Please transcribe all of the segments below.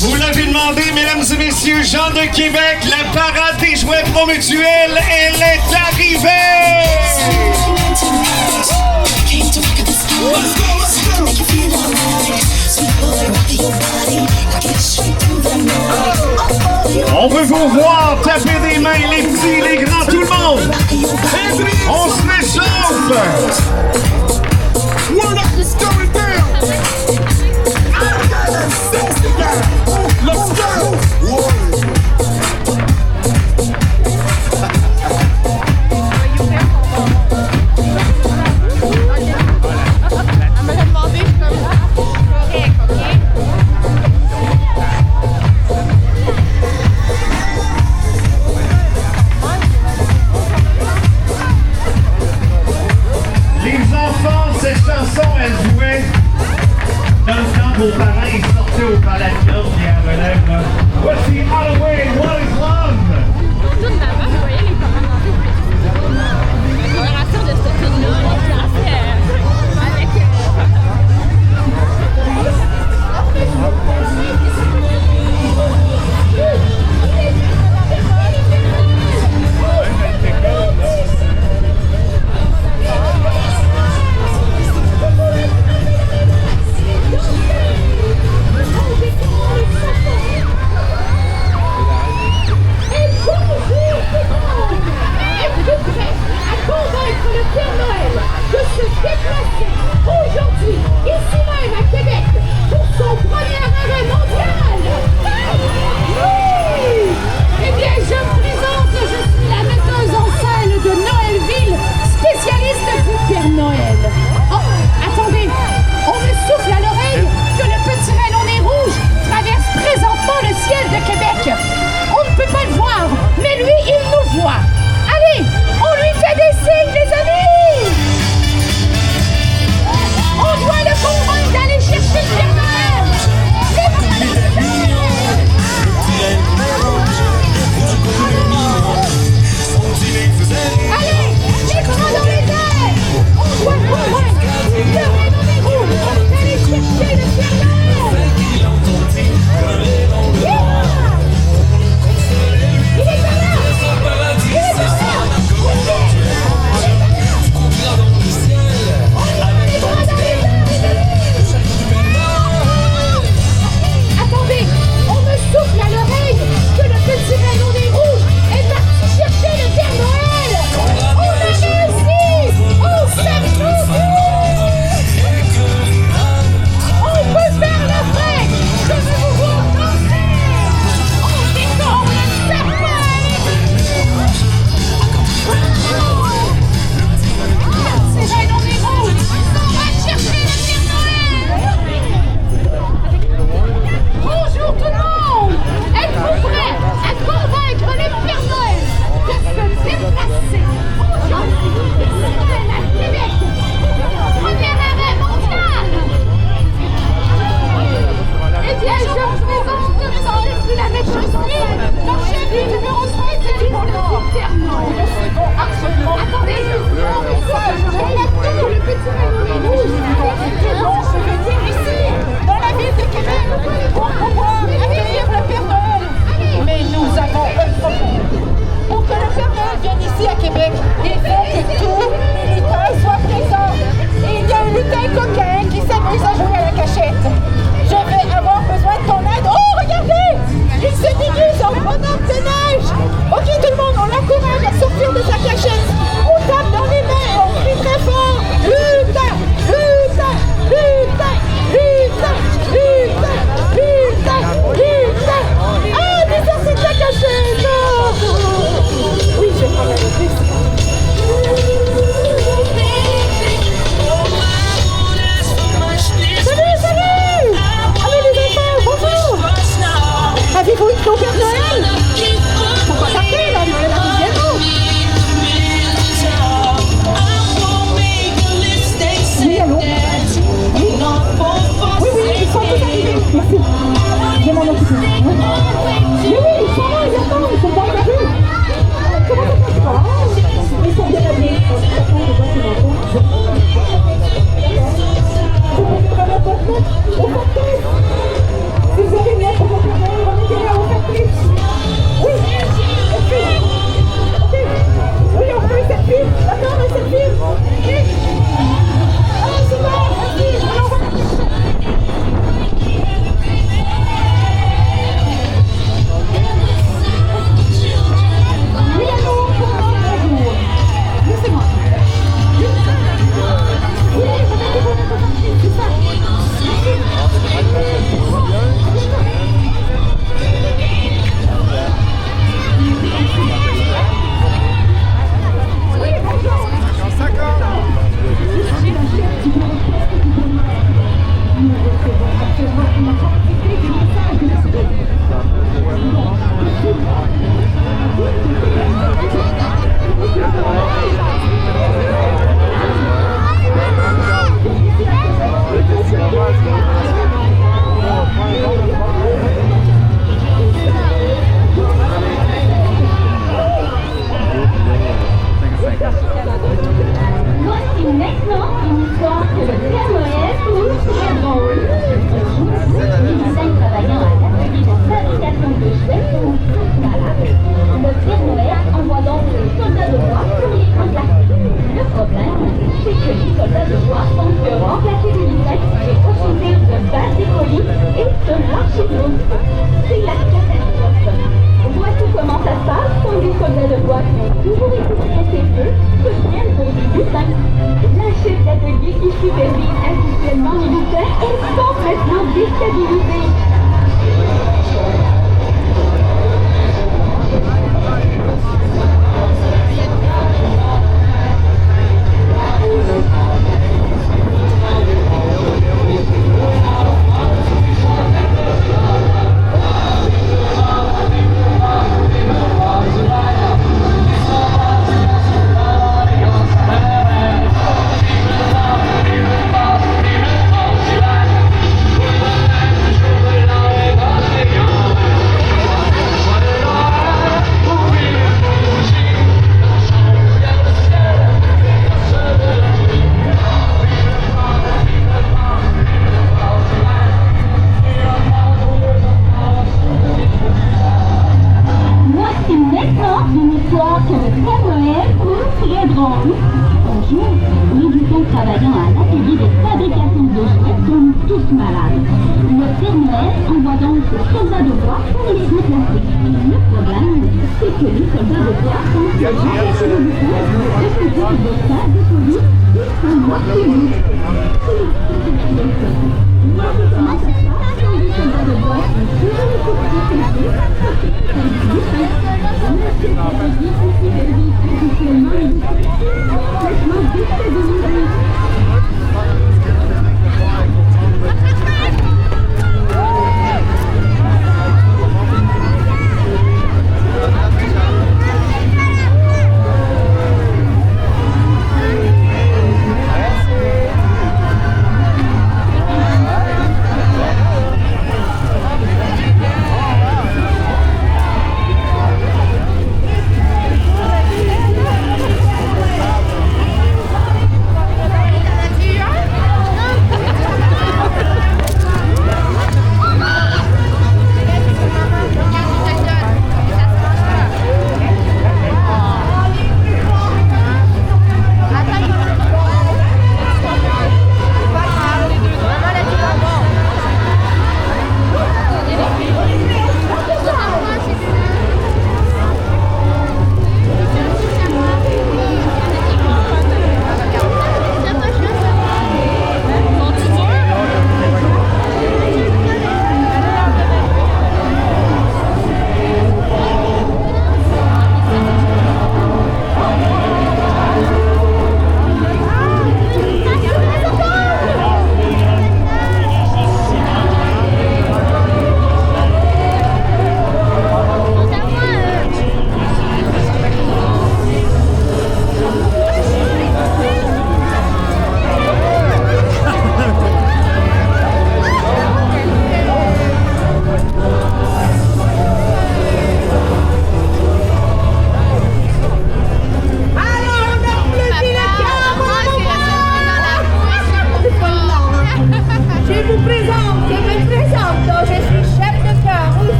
Vous l'avez demandé, mesdames et messieurs, Jean de Québec, la parade des jouets Promutuels, elle est arrivée! On veut vous voir taper des mains, les petits, les grands, tout le monde! On se réchauffe! Word up, it's going down! Let's go! Cette chanson, elle jouait dans le temps vos parents ils sortaient au palladium et à relève. Voici Halloween, What is Love? Tout de là-bas, vous voyez les parents danser. La coloration de cette tune-là, les classes avec... Aujourd'hui, ici même à Québec, pour son premier arrêt mondial. Oui! Eh bien, je me présente, je suis la metteuse en scène de Noëlville, spécialiste du Père Noël. Oh, attendez, on me souffle à l'oreille que le petit rayon nez rouge traverse présentement le ciel de Québec. On ne peut pas le voir, mais lui, il nous voit. Allez, on lui fait des signes, les amis! On doit le convaincre d'aller chercher le Père Noël! supervise habituellement militaires est complètement déstabilisée.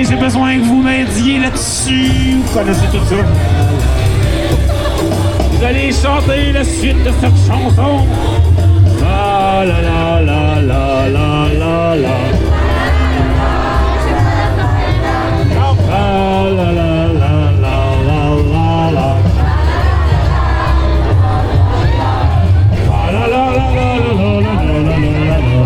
J'ai besoin que vous m'aidiez là-dessus. Vous connaissez tout ça. Vous allez chanter la suite de cette chanson. La la la la la la la la. La la la la la la la. La la la la la la la la la.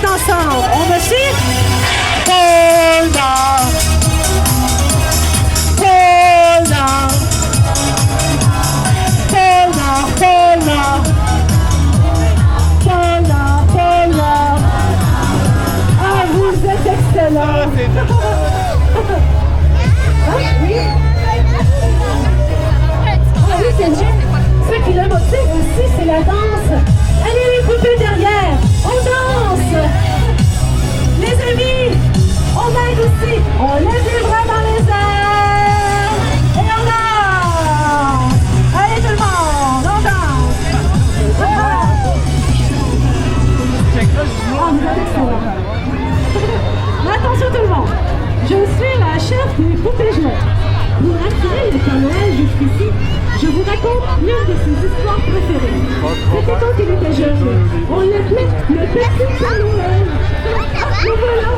monde ensemble. On me suit? Hold on. Hold on. Hold on, hold on. Hold on, hold on. Ah, vous êtes excellents. Ah, oui. Ah oui, c'est vrai. Ce qui le motive aussi, c'est la danse. Allez les poupées derrière, on danse. Les amis, on aide aussi. On lève les bras dans les airs. Et on danse. Allez tout le monde, on danse. Ah, vous êtes excellents. Attention tout le monde. Je suis la chef des poupées jouets. Pour attirer le Père Noël jusqu'ici, je vous raconte l'une de ses histoires préférées. C'était quand il était jeune. On l'appelait le petit Père Noël. Ah, le voilà.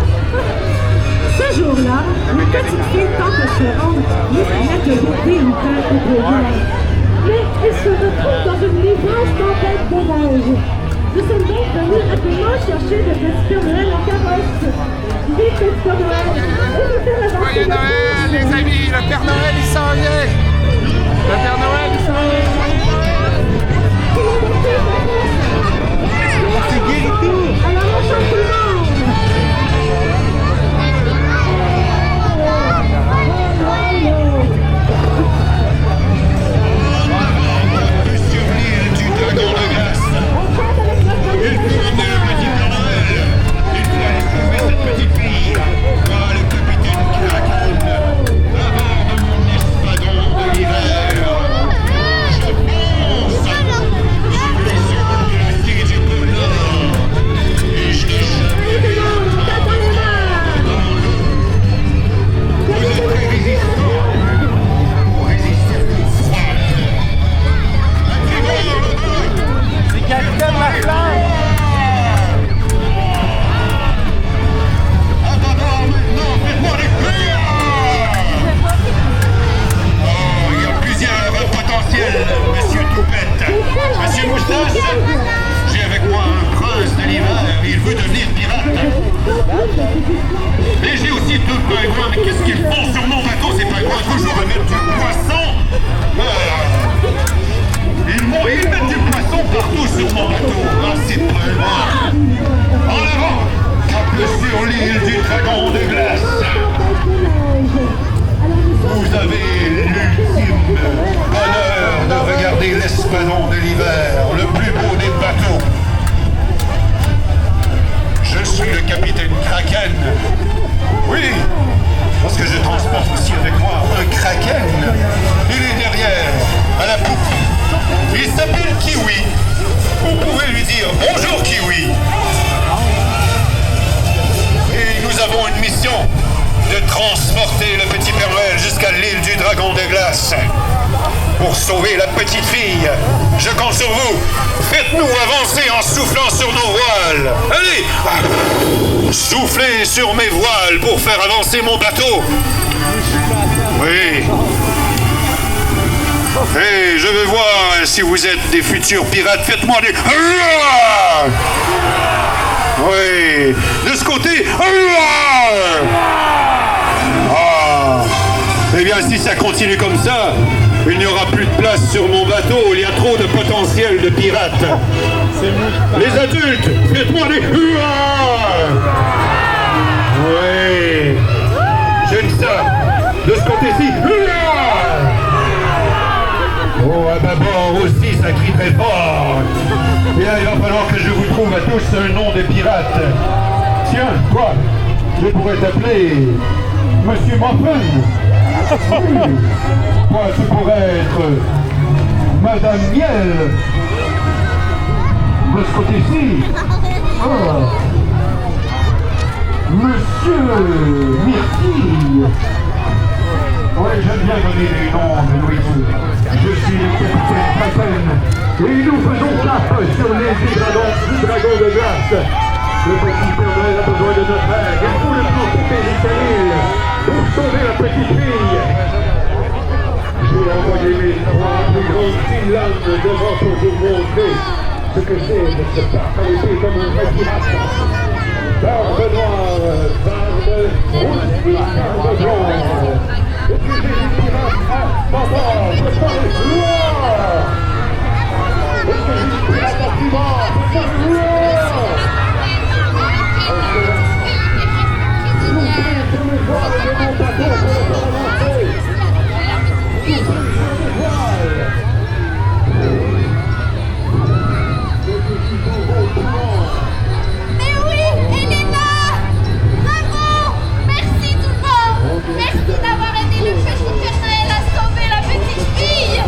Ce jour-là, une petite fille tente de se rendre les fenêtres de beauté une tête au pouvoir. Mais elle se retrouve dans une immense tempête d'orage. Nous sommes donc venus rapidement chercher le petit Père Noël en carrosse. Vite, petit Père Noël, évitez la danse. Joyeux Noël, les amis, le Père Noël, il s'en vient. Le Père Noël, il s'en vient. C'est guéri. Alors on chante tout le monde. Sur l'île du Dragon de Glace, il faut emmener le petit Père Noël. Il faut aller trouver cette petite fille. Moi, le capitaine Kraken, à bord de mon espadon de l'hiver. Je pense sur les ondes glacées du pôle Nord. Et je n'ai jamais vu vous êtes très résistants. Vous résistez au froid. C'est Capitaine Laflamme. À bord maintenant, faites-moi des cuirs. Oh, il y a plusieurs potentiels, Monsieur Toupette. Monsieur Moustache, j'ai avec moi un prince de l'hiver, il veut devenir pirate. Et j'ai aussi deux pingouins, mais qu'est-ce qu'ils font sur mon bateau, ces pingouins? Toujours à mettre du poisson. Ils mettent du poisson partout sur mon bateau. Ah, ces pingouins. En avant, cap sur l'île du Dragon de Glace. Vous avez l'ultime honneur de regarder l'espadon de l'hiver, le plus beau des bateaux. Je suis le capitaine Kraken. Oui, parce que je transporte aussi avec moi un Kraken. Il est derrière, à la poupe. Il s'appelle Kiwi. Vous pouvez lui dire bonjour Kiwi. Et nous avons une mission de transporter le petit Père Noël jusqu'à l'île du Dragon de Glace. Pour sauver la petite fille, je compte sur vous. Faites-nous avancer en soufflant sur nos voiles. Allez, soufflez sur mes voiles pour faire avancer mon bateau. Oui. Et je veux voir si vous êtes des futurs pirates. Faites-moi des... Oui. De ce côté... Ah. Eh bien, si ça continue comme ça, il n'y aura plus de place sur mon bateau. Il y a trop de potentiel de pirates. Les adultes, faites-moi des... Oui. J'aime ça. De ce côté-ci... Oh, à bâbord aussi, ça crie très fort. Et là, il va falloir que je vous trouve à tous un nom de pirate. Tiens, quoi? Je pourrais t'appeler Monsieur Muffin. Oui. Quoi, tu pourrais être Madame Miel. De ce côté-ci. Oh. Monsieur Myrtille. Ouais, j'aime bien donner des noms de nourriture. Je suis le capitaine Kraken et nous faisons cap sur l'île du Dragon de Glace. Le petit Père Noël a besoin de notre aide. Il faut le transporter jusqu'à l'île pour sauver la petite fille. J'ai envoyé mes 3 plus grandes cylindres devant pour vous montrer ce que c'est de se faire arrêter comme un vrai pirate. barbe noire, barbe rousse, barbe blanche. Et puis j'ai des pirates à bâbord, je parle gloire. Et puis j'ai des pirates à tribord, je parle gloire. Souffrez sur le voile de mon bateau pour le faire avancer. Souffrez sur le voile. Mais oui, elle est là! Bravo! Merci tout le monde! Merci d'avoir aidé le petit Père Noël à sauver la petite fille!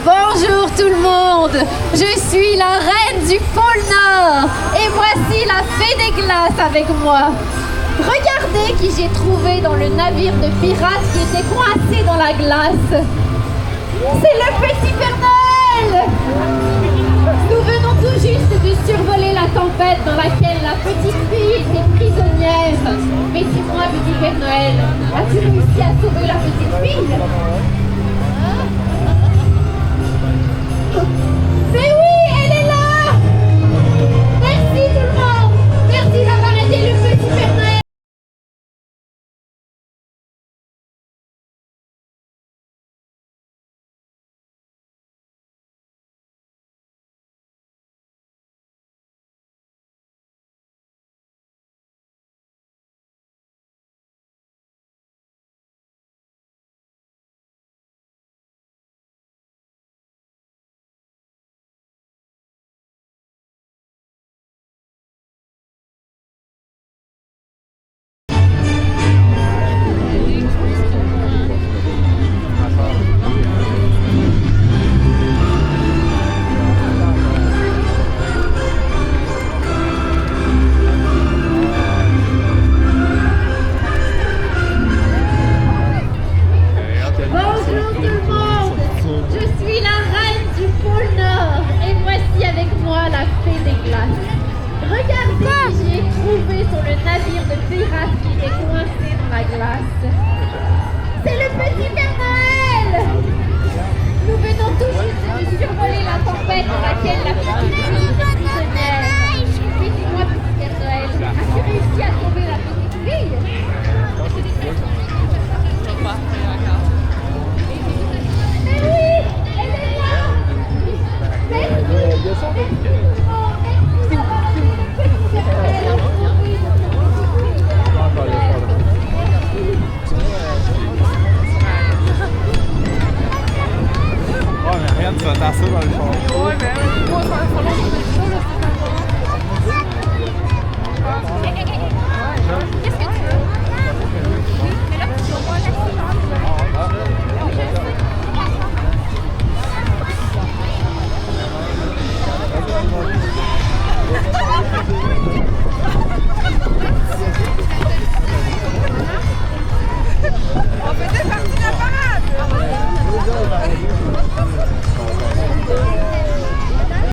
Bonjour tout le monde, je suis la reine du pôle Nord et voici la fée des glaces avec moi. Regardez qui j'ai trouvé dans le navire de pirates qui était coincé dans la glace. C'est le petit Père Noël. Nous venons tout juste de survoler la tempête dans laquelle la petite fille était prisonnière. Mais dis-moi, petit Père Noël, as-tu réussi à sauver la petite fille? Mais oui, elle est là! Merci tout le monde! Merci d'avoir aidé le petit Père Noël! C'est le petit Père Noël! Nous venons tout juste de survoler la tempête dans laquelle la petite fille